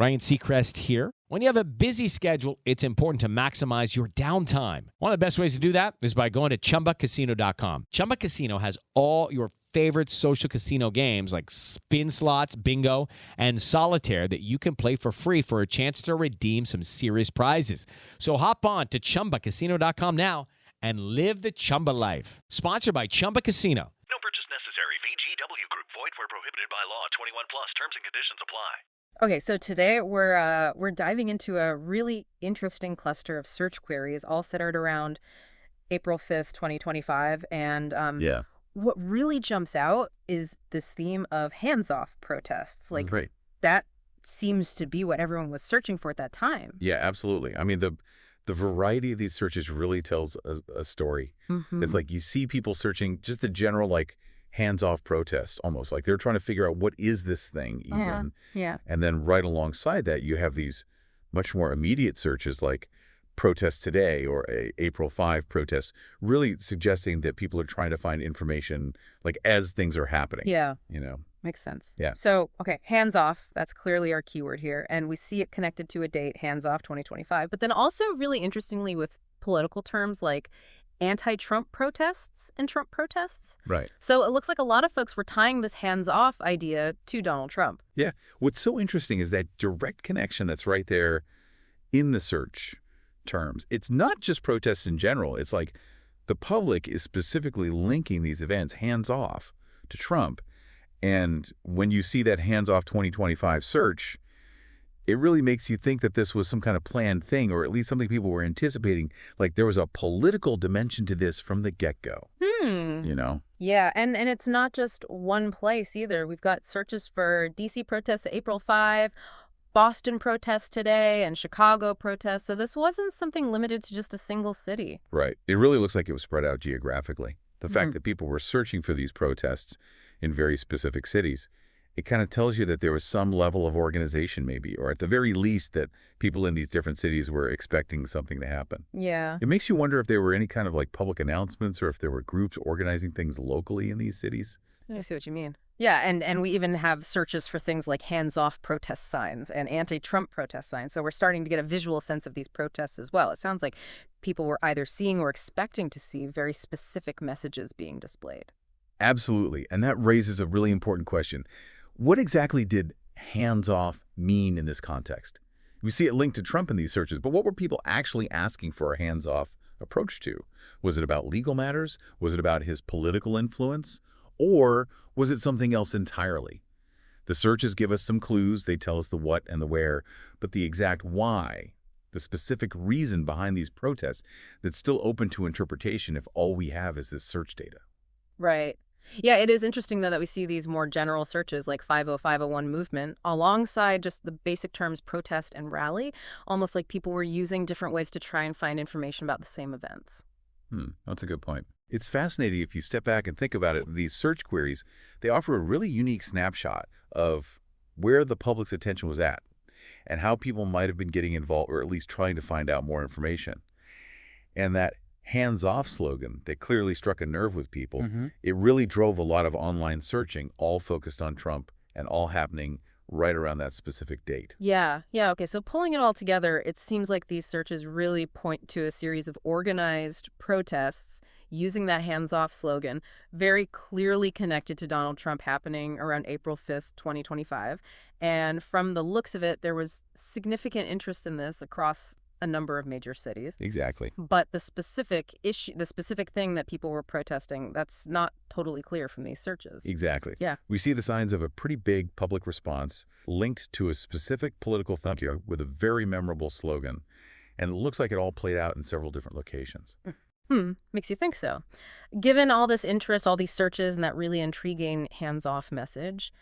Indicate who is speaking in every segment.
Speaker 1: Ryan Seacrest here. When you have a busy schedule, it's important to maximize your downtime. One of the best ways to do that is by going to ChumbaCasino.com. Chumba Casino has all your favorite social casino games like spin slots, bingo, and solitaire that you can play for free for a chance to redeem some serious prizes. So hop on to ChumbaCasino.com now and live the Chumba life. Sponsored by Chumba Casino.
Speaker 2: No purchase necessary. VGW Group. Void where prohibited by law. 21 plus. Terms and conditions apply.
Speaker 3: Okay, so today we're diving into a really interesting cluster of search queries, all centered around April 5th, 2025. And what really jumps out is this theme of hands-off protests. Like, that seems to be what everyone was searching for at that time.
Speaker 4: Yeah, absolutely. I mean, the variety of these searches really tells a story. Mm-hmm. It's like you see people searching just the general, like, hands-off protest, almost like they're trying to figure out what is this thing even.
Speaker 3: Yeah.
Speaker 4: And then right alongside that, you have these much more immediate searches like protest today or a April 5 protest, really suggesting that people are trying to find information like as things are happening.
Speaker 3: Yeah.
Speaker 4: You know?
Speaker 3: Makes sense.
Speaker 4: Yeah.
Speaker 3: So, okay, hands-off, that's clearly our keyword here. And we see it connected to a date, hands-off 2025. But then also really interestingly with political terms like anti-Trump protests and Trump protests.
Speaker 4: Right.
Speaker 3: So it looks like a lot of folks were tying this hands-off idea to Donald Trump.
Speaker 4: Yeah. What's so interesting is that direct connection that's right there in the search terms. It's not just protests in general. It's like the public is specifically linking these events hands-off to Trump. And when you see that hands-off 2025 search, it really makes you think that this was some kind of planned thing, or at least something people were anticipating. Like there was a political dimension to this from the get-go. You know?
Speaker 3: Yeah, and it's not just one place either. We've got searches for D.C. protests April 5, Boston protests today, and Chicago protests. So this wasn't something limited to just a single city.
Speaker 4: Right. It really looks like it was spread out geographically. The fact that people were searching for these protests in very specific cities, it kind of tells you that there was some level of organization maybe, or at the very least that people in these different cities were expecting something to happen.
Speaker 3: Yeah.
Speaker 4: It makes you wonder if there were any kind of like public announcements or if there were groups organizing things locally in these cities.
Speaker 3: I see what you mean. Yeah, and we even have searches for things like hands-off protest signs and anti-Trump protest signs. So we're starting to get a visual sense of these protests as well. It sounds like people were either seeing or expecting to see very specific messages being displayed.
Speaker 4: Absolutely. And that raises a really important question. What exactly did hands-off mean in this context? We see it linked to Trump in these searches, but what were people actually asking for a hands-off approach to? Was it about legal matters? Was it about his political influence? Or was it something else entirely? The searches give us some clues. They tell us the what and the where, but the exact why, the specific reason behind these protests, that's still open to interpretation if all we have is this search data.
Speaker 3: Right. Yeah, it is interesting, though, that we see these more general searches like 50501 movement alongside just the basic terms protest and rally, almost like people were using different ways to try and find information about the same events.
Speaker 4: That's a good point. It's fascinating if you step back and think about it. These search queries, they offer a really unique snapshot of where the public's attention was at and how people might have been getting involved or at least trying to find out more information. And that hands-off slogan that clearly struck a nerve with people, it really drove a lot of online searching, all focused on Trump and all happening right around that specific date.
Speaker 3: Yeah. Okay, so pulling it all together, it seems like these searches really point to a series of organized protests using that hands-off slogan, very clearly connected to Donald Trump, happening around April 5th, 2025. And from the looks of it, there was significant interest in this across a number of major cities.
Speaker 4: Exactly.
Speaker 3: But the specific issue, the specific thing that people were protesting, that's not totally clear from these searches.
Speaker 4: Exactly.
Speaker 3: Yeah.
Speaker 4: We see the signs of a pretty big public response linked to a specific political figure with a very memorable slogan. And it looks like it all played out in several different locations.
Speaker 3: Makes you think so. Given all this interest, all these searches, and that really intriguing hands-off message,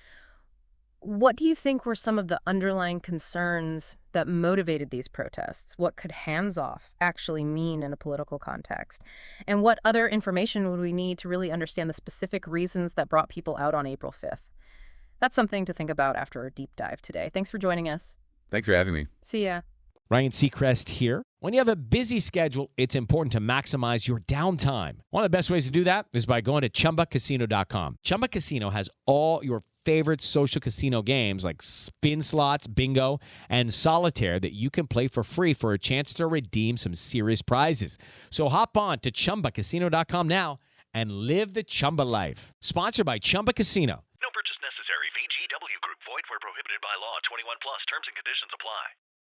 Speaker 3: what do you think were some of the underlying concerns that motivated these protests? What could hands-off actually mean in a political context? And what other information would we need to really understand the specific reasons that brought people out on April 5th? That's something to think about after our deep dive today. Thanks for joining us.
Speaker 4: Thanks for having me.
Speaker 3: See ya.
Speaker 1: Ryan Seacrest here. When you have a busy schedule, it's important to maximize your downtime. One of the best ways to do that is by going to ChumbaCasino.com. Chumba Casino has all your favorite social casino games like spin slots, bingo, and solitaire that you can play for free for a chance to redeem some serious prizes. So hop on to ChumbaCasino.com now and live the Chumba life. Sponsored by Chumba Casino.
Speaker 2: No purchase necessary. VGW Group. Void where prohibited by law. 21 plus. Terms and conditions apply.